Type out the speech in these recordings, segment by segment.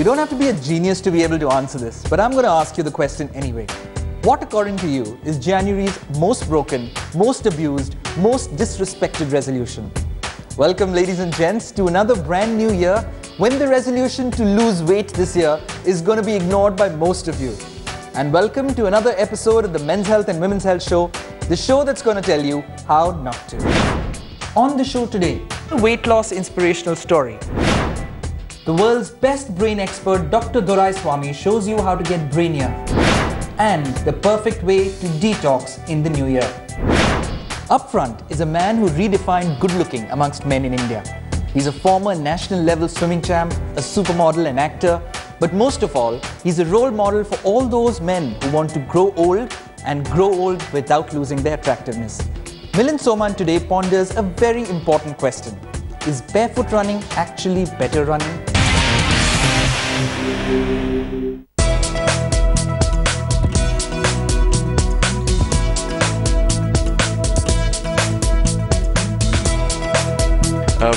You don't have to be a genius to be able to answer this, but I'm going to ask you the question anyway. What, according to you, is January's most broken, most abused, most disrespected resolution? Welcome, ladies and gents, to another brand new year when the resolution to lose weight this year is going to be ignored by most of you. And welcome to another episode of the Men's Health and Women's Health Show, the show that's going to tell you how not to. On the show today, a weight loss inspirational story. The world's best brain expert, Dr. Doraiswamy, shows you how to get brainier and the perfect way to detox in the new year. Up front is a man who redefined good looking amongst men in India. He's a former national level swimming champ, a supermodel and actor, but most of all, he's a role model for all those men who want to grow old and grow old without losing their attractiveness. Milind Soman today ponders a very important question. Is barefoot running actually better running?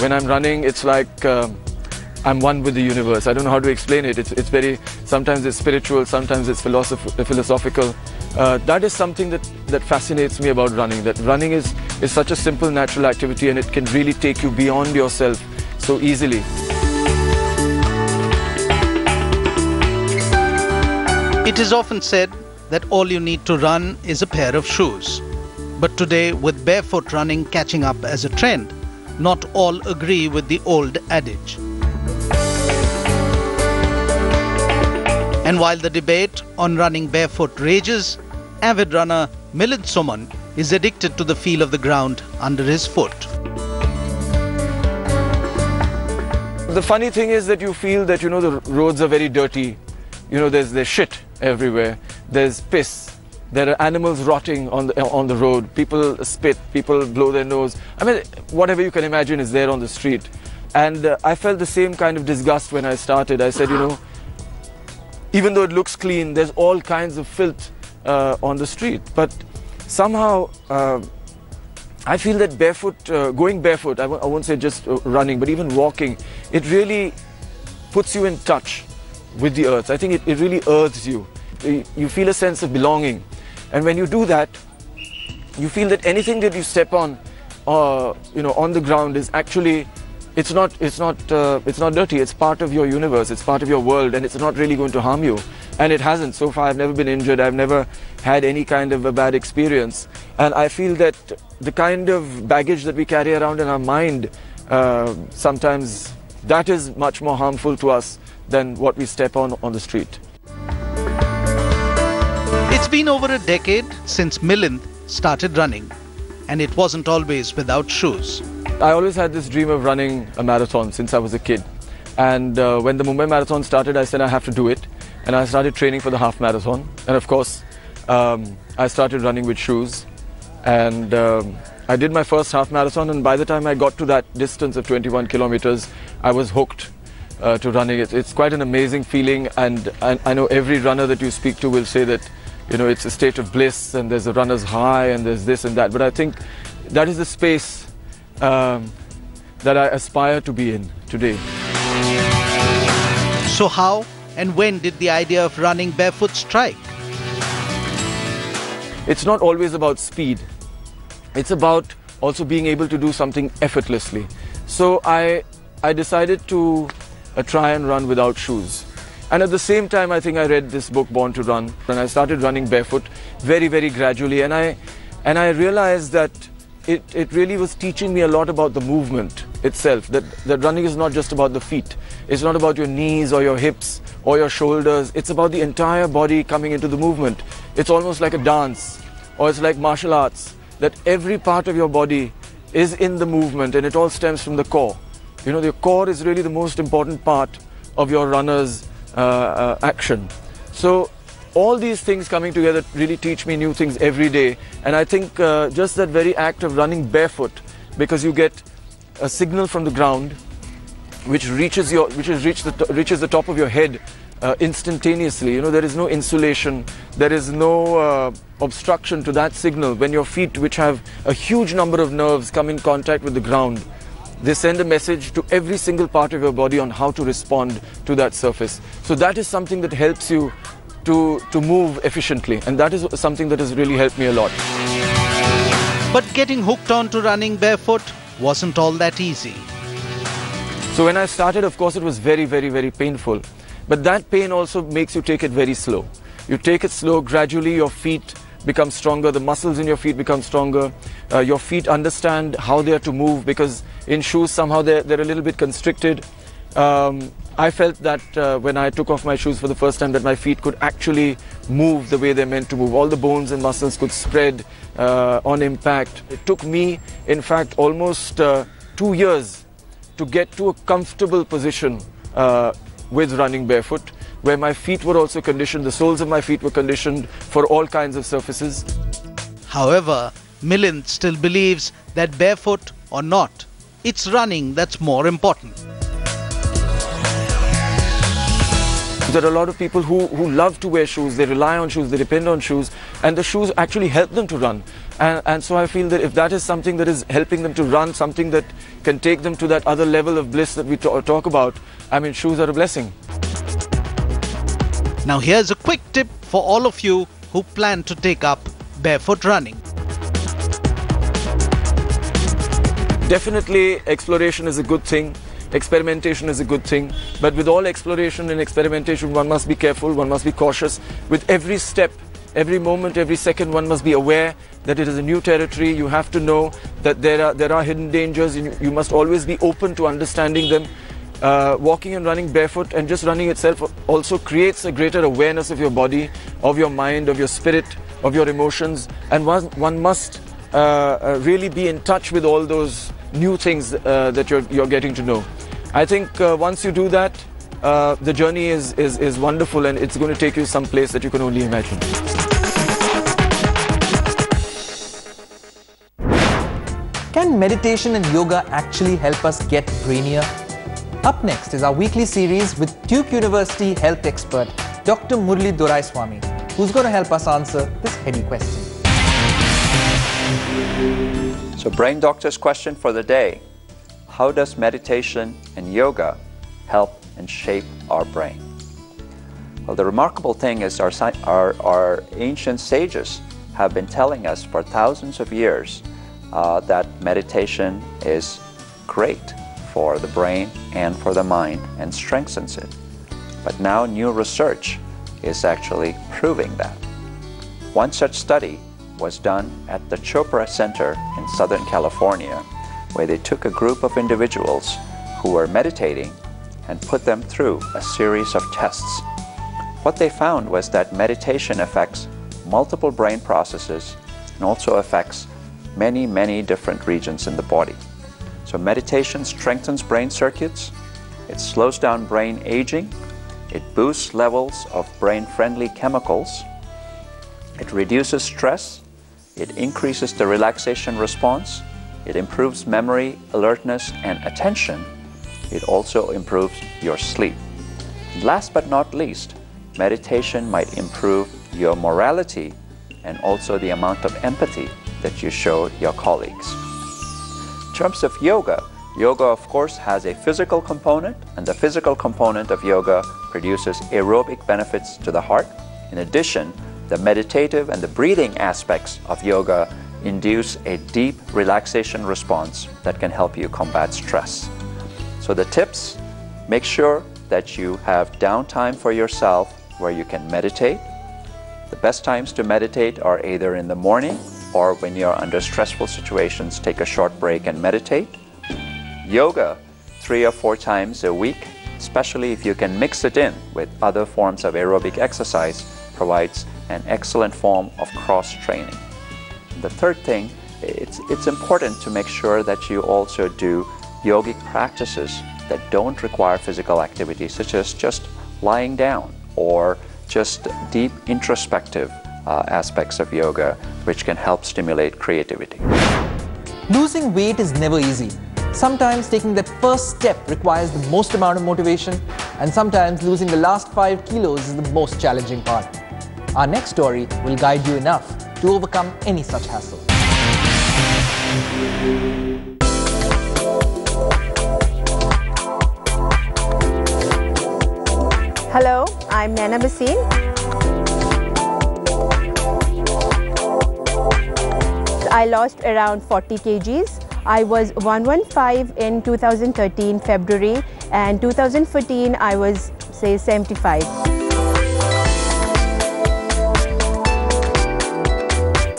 When I'm running, it's like I'm one with the universe. I don't know how to explain it. It's very, sometimes it's spiritual, sometimes it's philosophical. That is something that fascinates me about running. That running is such a simple, natural activity, and it can really take you beyond yourself so easily. It is often said that all you need to run is a pair of shoes. But today, with barefoot running catching up as a trend, not all agree with the old adage. And while the debate on running barefoot rages, avid runner Milind Soman is addicted to the feel of the ground under his foot. The funny thing is that you feel that, the roads are very dirty. There's shit everywhere. There's piss. There are animals rotting on the road. People spit. People blow their nose. I mean, whatever you can imagine is there on the street. And I felt the same kind of disgust when I started. I said, even though it looks clean, there's all kinds of filth on the street. But somehow, I feel that going barefoot, I won't say just running, but even walking, it really puts you in touch with the earth. I think it really earths you. You feel a sense of belonging. And when you do that, you feel that anything that you step on, on the ground is actually, it's not dirty. It's part of your universe. It's part of your world, and it's not really going to harm you. And it hasn't. So far, I've never been injured. I've never had any kind of a bad experience. And I feel that the kind of baggage that we carry around in our mind, sometimes that is much more harmful to us than what we step on the street. It's been over a decade since Milind started running, and it wasn't always without shoes. I always had this dream of running a marathon since I was a kid. And when the Mumbai Marathon started, I said I have to do it. And I started training for the half marathon. And of course, I started running with shoes. And I did my first half marathon, and by the time I got to that distance of 21 kilometers, I was hooked to running. It's quite an amazing feeling, and I know every runner that you speak to will say that it's a state of bliss, and there's a runner's high, and there's this and that. But I think that is the space that I aspire to be in today. So how and when did the idea of running barefoot strike? It's not always about speed. It's about also being able to do something effortlessly. So I decided to try and run without shoes. And at the same time, I think I read this book, Born to Run, and I started running barefoot very, very gradually. And I realized that it really was teaching me a lot about the movement itself, that running is not just about the feet. It's not about your knees or your hips or your shoulders. It's about the entire body coming into the movement. It's almost like a dance, or it's like martial arts, that every part of your body is in the movement, and it all stems from the core. The core is really the most important part of your runner's action. So all these things coming together really teach me new things every day. And I think just that very act of running barefoot, because you get a signal from the ground which reaches the top of your head instantaneously. There is no insulation, there is no obstruction to that signal. When your feet, which have a huge number of nerves, come in contact with the ground, They send a message to every single part of your body on how to respond to that surface. So that is something that helps you to move efficiently, and that is something that has really helped me a lot. But getting hooked on to running barefoot wasn't all that easy. So when I started, of course, it was very, very, very painful. But that pain also makes you take it very slow. You take it slow, gradually your feet become stronger, the muscles in your feet become stronger, your feet understand how they are to move, because in shoes somehow they're a little bit constricted. I felt that when I took off my shoes for the first time, that my feet could actually move the way they're meant to move. All the bones and muscles could spread on impact. It took me, in fact, almost 2 years to get to a comfortable position with running barefoot, where my feet were also conditioned, the soles of my feet were conditioned for all kinds of surfaces. However, Milind still believes that barefoot or not, it's running that's more important. There are a lot of people who love to wear shoes, they rely on shoes, they depend on shoes, and the shoes actually help them to run. And so I feel that if that is something that is helping them to run, something that can take them to that other level of bliss that we talk about, I mean, shoes are a blessing. Now here's a quick tip for all of you who plan to take up barefoot running. Definitely exploration is a good thing. Experimentation is a good thing, but with all exploration and experimentation, one must be careful, one must be cautious. With every step, every moment, every second, one must be aware that it is a new territory. You have to know that there are hidden dangers, and you must always be open to understanding them. Walking and running barefoot, and just running itself, also creates a greater awareness of your body, of your mind, of your spirit, of your emotions, and one must really be in touch with all those new things that you're getting to know. I think once you do that, the journey is wonderful, and it's going to take you someplace that you can only imagine. Can meditation and yoga actually help us get brainier? Up next is our weekly series with Duke University health expert Dr. Murali Doraiswamy, who's going to help us answer this heady question. So, Brain Doctor's question for the day: how does meditation and yoga help and shape our brain? Well, the remarkable thing is our ancient sages have been telling us for thousands of years that meditation is great for the brain and for the mind and strengthens it. But now new research is actually proving that. One such study was done at the Chopra Center in Southern California, where they took a group of individuals who were meditating and put them through a series of tests. What they found was that meditation affects multiple brain processes and also affects many, many different regions in the body. So meditation strengthens brain circuits, it slows down brain aging, it boosts levels of brain-friendly chemicals, it reduces stress, it increases the relaxation response, it improves memory, alertness, and attention. It also improves your sleep. And last but not least, meditation might improve your morality and also the amount of empathy that you show your colleagues. In terms of yoga, yoga of course has a physical component, and the physical component of yoga produces aerobic benefits to the heart. In addition, the meditative and the breathing aspects of yoga induce a deep relaxation response that can help you combat stress. So the tips: make sure that you have downtime for yourself where you can meditate. The best times to meditate are either in the morning or when you're under stressful situations, take a short break and meditate. Yoga 3 or 4 times a week, especially if you can mix it in with other forms of aerobic exercise, provides an excellent form of cross-training. The third thing, it's important to make sure that you also do yogic practices that don't require physical activity, such as just lying down or just deep introspective aspects of yoga, which can help stimulate creativity. Losing weight is never easy. Sometimes taking that first step requires the most amount of motivation, and sometimes losing the last 5 kilos is the most challenging part. Our next story will guide you enough to overcome any such hassle. Hello, I'm Naina Basin. I lost around 40 kgs. I was 115 in 2013 February, and 2014 I was say 75.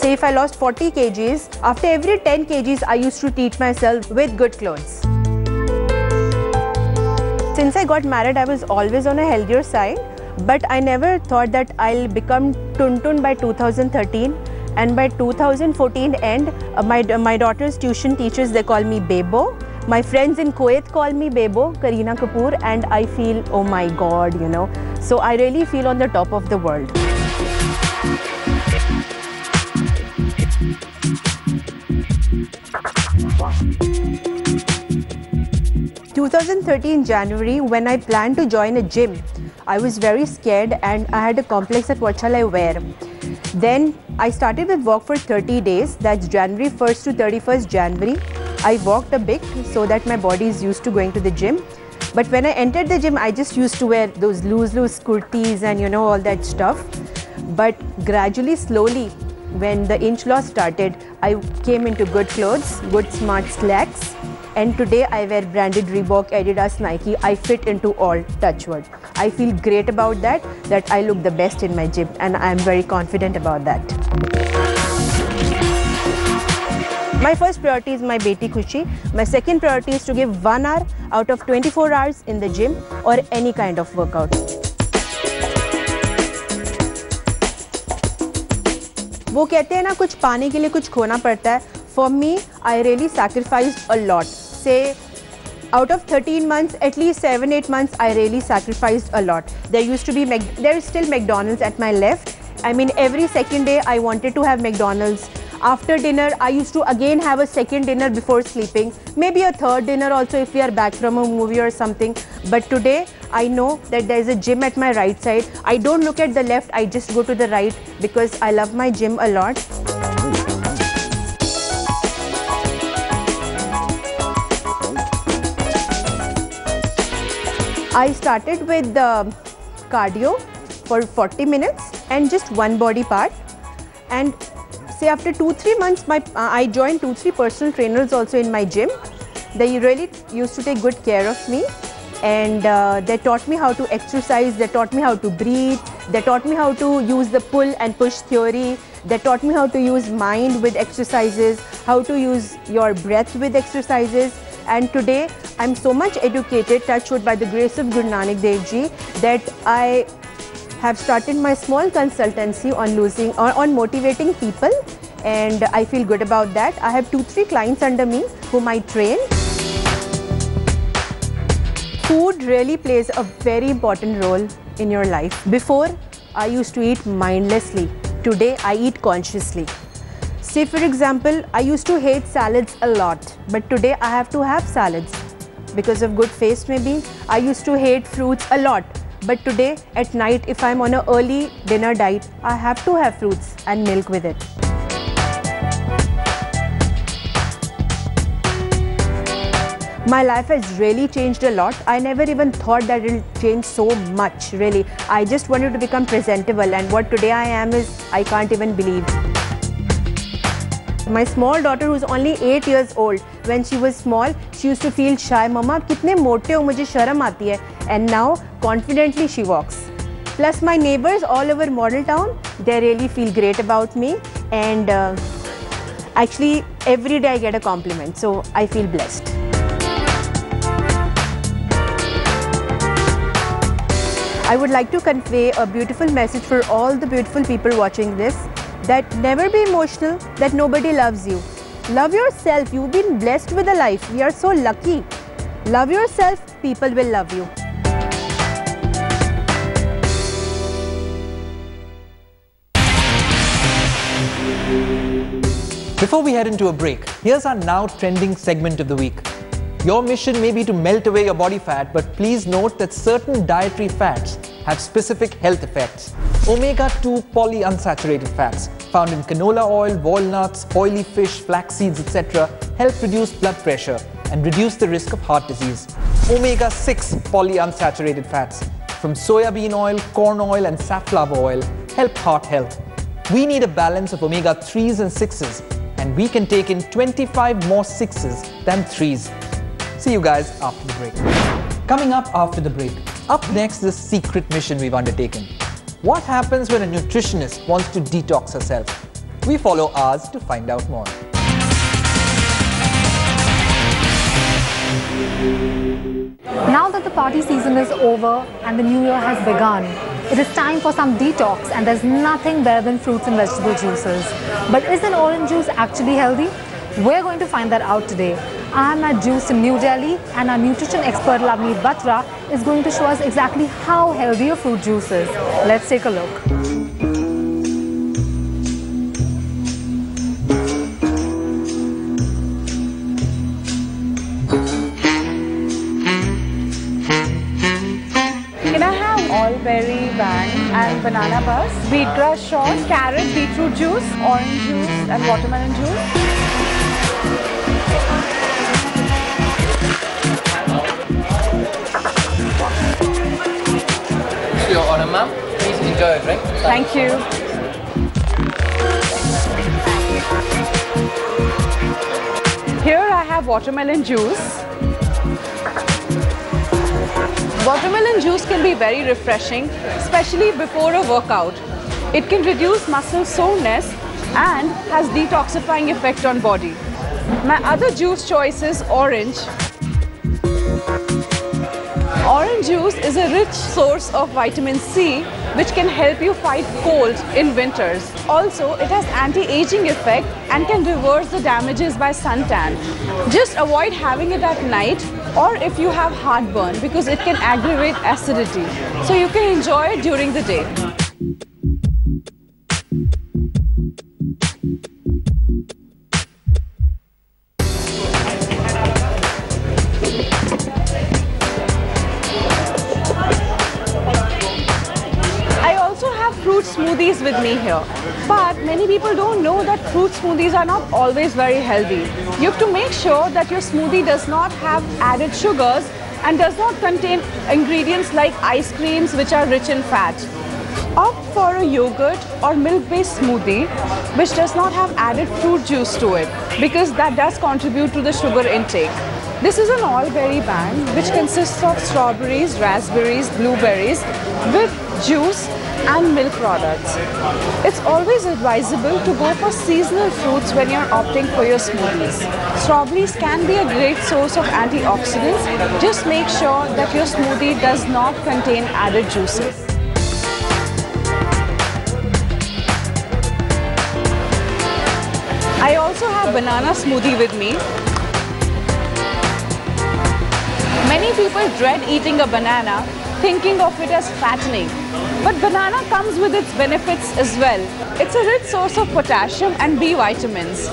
Say if I lost 40 kgs, after every 10 kgs I used to treat myself with good clothes. Since I got married, I was always on a healthier side, but I never thought that I'll become tuntun by 2013. And by 2014 end, my daughter's tuition teachers, they call me Bebo. My friends in Kuwait call me Bebo, Kareena Kapoor, and I feel, oh my God, you know. So I really feel on the top of the world. In 2013 January, when I planned to join a gym, I was very scared and I had a complex that what shall I wear. Then I started with walk for 30 days, that's January 1st to 31st January. I walked a bit so that my body is used to going to the gym. But when I entered the gym, I just used to wear those loose kurtis and you know all that stuff. But gradually, slowly, when the inch loss started, I came into good clothes, good smart slacks. And today I wear branded Reebok, Adidas, Nike. I fit into all, touch wood. I feel great about that I look the best in my gym, and I am very confident about that. My first priority is my beti Khushi. My second priority is to give 1 hour out of 24 hours in the gym or any kind of workout. वो कहते हैं ना कुछ पाने के लिए कुछ खोना पड़ता है. For me, I really sacrificed a lot. Say, out of 13 months, at least 7-8 months, I really sacrificed a lot. There is still McDonald's at my left. I mean, every second day I wanted to have McDonald's. After dinner, I used to again have a second dinner before sleeping. Maybe a third dinner also if we are back from a movie or something. But today, I know that there is a gym at my right side. I don't look at the left, I just go to the right because I love my gym a lot. I started with cardio for 40 minutes and just one body part. And say after 2-3 months, I joined 2-3 personal trainers also in my gym. They really used to take good care of me. And they taught me how to exercise, they taught me how to breathe, they taught me how to use the pull and push theory, they taught me how to use mind with exercises, how to use your breath with exercises. And today, I'm so much educated, touched wood by the grace of Guru Nanak Dev Ji, that I have started my small consultancy on motivating people, and I feel good about that. I have 2-3 clients under me whom I train. Food really plays a very important role in your life. Before, I used to eat mindlessly. Today, I eat consciously. Say for example, I used to hate salads a lot, but today I have to have salads. Because of good face maybe. I used to hate fruits a lot, but today at night if I'm on an early dinner diet, I have to have fruits and milk with it. My life has really changed a lot. I never even thought that it will change so much, really. I just wanted to become presentable, and what today I am is, I can't even believe. My small daughter, who's only 8 years old, when she was small, she used to feel shy. Mama, आप कितने मोटे हो, मुझे शर्म आती है. And now, confidently she walks. Plus my neighbors all over Model Town, they really feel great about me. And actually, every day I get a compliment, so I feel blessed. I would like to convey a beautiful message for all the beautiful people watching this, that never be emotional that nobody loves you. Love yourself. You've been blessed with a life. We are so lucky. Love yourself, people will love you. Before we head into a break, here's our now trending segment of the week. Your mission may be to melt away your body fat, but please note that certain dietary fats have specific health effects. Omega-2 polyunsaturated fats found in canola oil, walnuts, oily fish, flax seeds, etc. help reduce blood pressure and reduce the risk of heart disease. Omega-6 polyunsaturated fats from soya bean oil, corn oil and safflower oil help heart health. We need a balance of omega-3s and 6s, and we can take in 25 more 6s than 3s. See you guys after the break. Coming up after the break, up next is a secret mission we've undertaken. What happens when a nutritionist wants to detox herself? We follow ours to find out more. Now that the party season is over and the new year has begun, it is time for some detox, and there's nothing better than fruits and vegetable juices. But is an orange juice actually healthy? We're going to find that out today. I'm at Juice in New Delhi, and our nutrition expert Lavneet Batra is going to show us exactly how healthy a fruit juice is. Let's take a look. Can I have all-berry bang and banana bus, wheatgrass shot, carrot, beetroot juice, orange juice and watermelon juice? Your order, ma'am. Please enjoy your drink. Thank you. Here I have watermelon juice. Watermelon juice can be very refreshing, especially before a workout. It can reduce muscle soreness and has detoxifying effect on body. My other juice choice is orange. Orange juice is a rich source of vitamin C, which can help you fight cold in winters. Also, it has anti-aging effect and can reverse the damages by suntan. Just avoid having it at night or if you have heartburn, because it can aggravate acidity. So you can enjoy it during the day. Fruit smoothies with me here, but many people don't know that fruit smoothies are not always very healthy. You have to make sure that your smoothie does not have added sugars and does not contain ingredients like ice creams which are rich in fat. Opt for a yogurt or milk-based smoothie which does not have added fruit juice to it, because that does contribute to the sugar intake. This is an all-berry bang which consists of strawberries, raspberries, blueberries with juice and milk products. It's always advisable to go for seasonal fruits when you're opting for your smoothies. Strawberries can be a great source of antioxidants. Just make sure that your smoothie does not contain added juices. I also have banana smoothie with me. Many people dread eating a banana, thinking of it as fattening. But banana comes with its benefits as well. It's a rich source of potassium and B vitamins.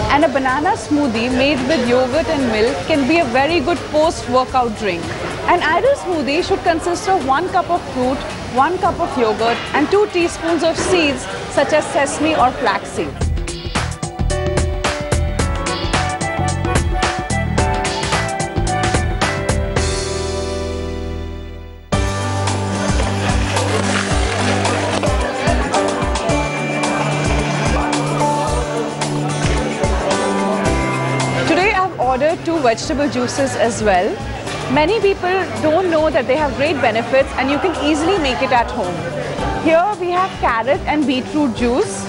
And a banana smoothie made with yogurt and milk can be a very good post-workout drink. An ideal smoothie should consist of 1 cup of fruit, 1 cup of yogurt and 2 teaspoons of seeds such as sesame or flaxseed. Ordered 2 vegetable juices as well. Many people don't know that they have great benefits and you can easily make it at home. Here we have carrot and beetroot juice.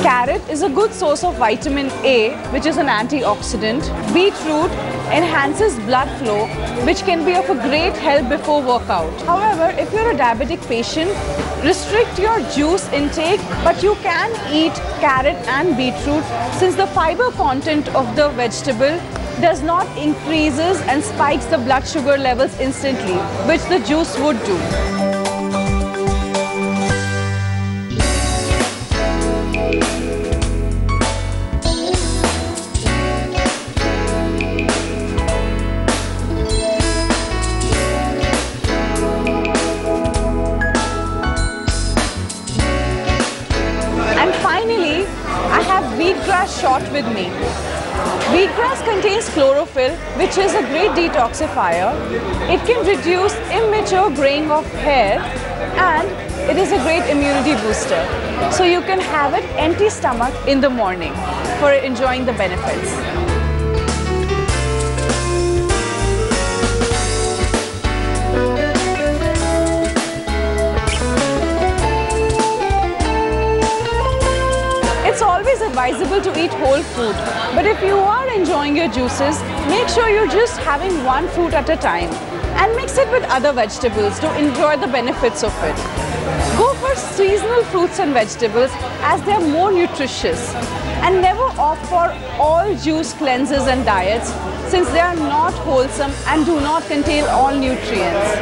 Carrot is a good source of vitamin A, which is an antioxidant. Beetroot enhances blood flow, which can be of a great help before workout. However, if you're a diabetic patient, restrict your juice intake, but you can eat carrot and beetroot since the fiber content of the vegetable does not increases and spikes the blood sugar levels instantly, which the juice would do. And finally, I have wheatgrass shot with me. Wheatgrass contains chlorophyll, which is a great detoxifier. It can reduce immature graying of hair and it is a great immunity booster. So you can have it empty stomach in the morning for enjoying the benefits. It's always advisable to eat whole fruit, but if you are enjoying your juices, make sure you're just having one fruit at a time and mix it with other vegetables to enjoy the benefits of it. Go for seasonal fruits and vegetables as they are more nutritious, and never opt for all juice cleanses and diets since they are not wholesome and do not contain all nutrients.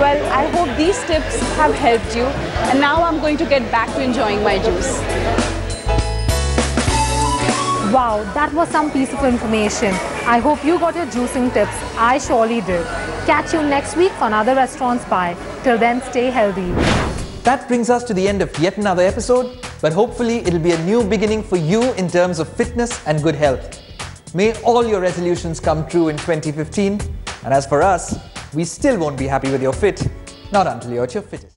Well, I hope these tips have helped you, and now I'm going to get back to enjoying my juice. Wow, that was some piece of information. I hope you got your juicing tips. I surely did. Catch you next week for another Restaurant Spy. Till then, stay healthy. That brings us to the end of yet another episode, but hopefully it'll be a new beginning for you in terms of fitness and good health. May all your resolutions come true in 2015. And as for us, we still won't be happy with your fit, not until you're at your fittest.